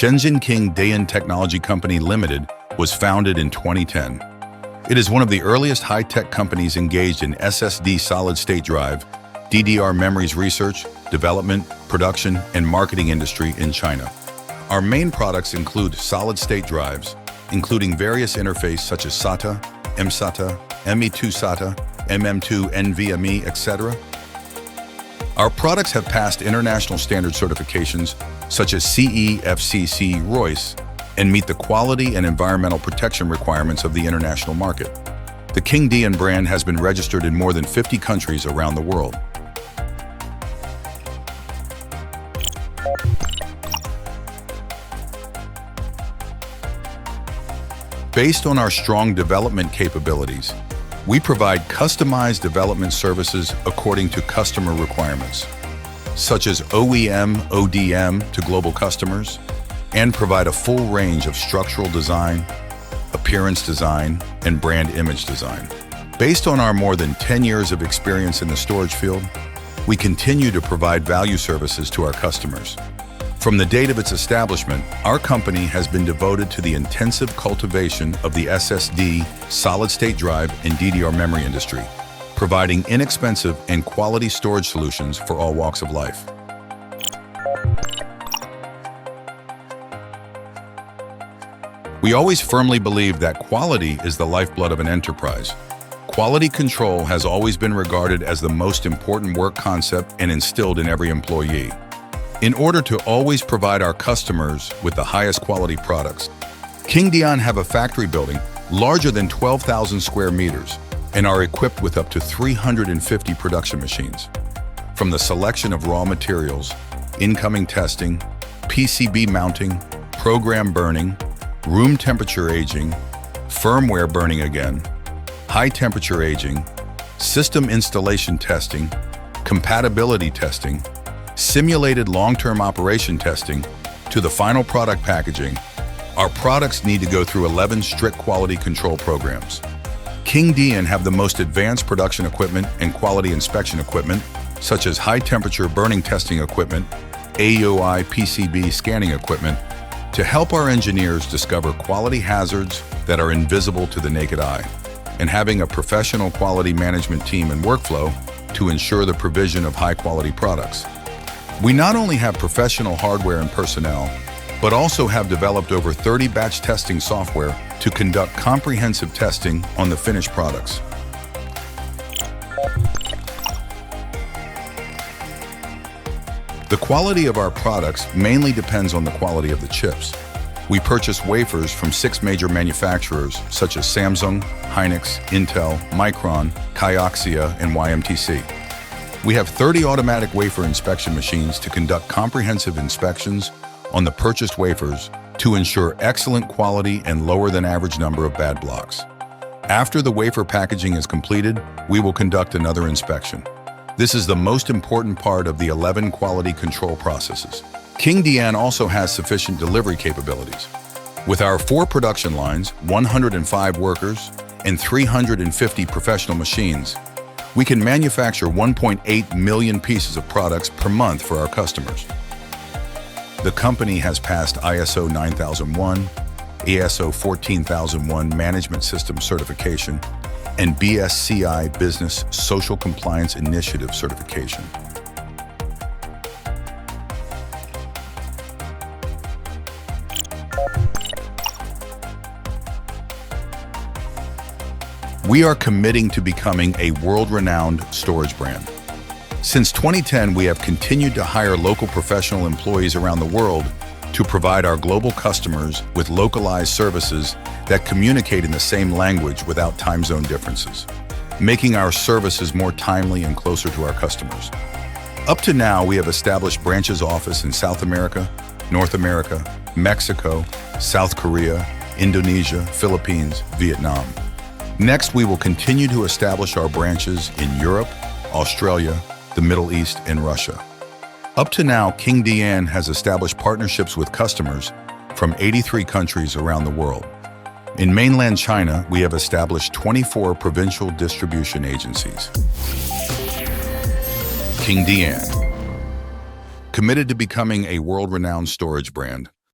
Shenzhen KingDian Technology Co Limited was founded in 2010. It is one of the earliest high-tech companies engaged in SSD Solid State Drive, DDR Memories research, development, production, and marketing industry in China. Our main products include solid-state drives, including various interfaces such as SATA, mSATA, ME2 SATA, MM2 NVMe, etc. Our products have passed international standard certifications such as CE, FCC, Royce, and meet the quality and environmental protection requirements of the international market. The KingDian brand has been registered in more than 50 countries around the world. Based on our strong development capabilities, we provide customized development services according to customer requirements, such as OEM, ODM to global customers, and provide a full range of structural design, appearance design, and brand image design. Based on our more than 10 years of experience in the storage field, we continue to provide value services to our customers. From the date of its establishment, our company has been devoted to the intensive cultivation of the SSD, Solid State Drive, and DDR memory industry, providing inexpensive and quality storage solutions for all walks of life. We always firmly believe that quality is the lifeblood of an enterprise. Quality control has always been regarded as the most important work concept and instilled in every employee. In order to always provide our customers with the highest quality products, KingDian have a factory building larger than 12,000 square meters and are equipped with up to 350 production machines. From the selection of raw materials, incoming testing, PCB mounting, program burning, room temperature aging, firmware burning again, high temperature aging, system installation testing, compatibility testing, simulated long-term operation testing, to the final product packaging, our products need to go through 11 strict quality control programs. KingDian have the most advanced production equipment and quality inspection equipment, such as high-temperature burning testing equipment, AUI PCB scanning equipment, to help our engineers discover quality hazards that are invisible to the naked eye, and having a professional quality management team and workflow to ensure the provision of high-quality products. We not only have professional hardware and personnel, but also have developed over 30 batch testing software to conduct comprehensive testing on the finished products. The quality of our products mainly depends on the quality of the chips. We purchase wafers from 6 major manufacturers such as Samsung, Hynix, Intel, Micron, Kioxia, and YMTC. We have 30 automatic wafer inspection machines to conduct comprehensive inspections on the purchased wafers to ensure excellent quality and lower than average number of bad blocks. After the wafer packaging is completed, we will conduct another inspection. This is the most important part of the 11 quality control processes. KingDian also has sufficient delivery capabilities. With our 4 production lines, 105 workers, and 350 professional machines, we can manufacture 1.8 million pieces of products per month for our customers. The company has passed ISO 9001, ISO 14001 Management System Certification, and BSCI Business Social Compliance Initiative Certification. We are committing to becoming a world-renowned storage brand. Since 2010, we have continued to hire local professional employees around the world to provide our global customers with localized services that communicate in the same language without time zone differences, making our services more timely and closer to our customers. Up to now, we have established branches office in South America, North America, Mexico, South Korea, Indonesia, Philippines, Vietnam. Next, we will continue to establish our branches in Europe, Australia, the Middle East, and Russia. Up to now, KingDian has established partnerships with customers from 83 countries around the world. In mainland China, we have established 24 provincial distribution agencies. KingDian, committed to becoming a world-renowned storage brand.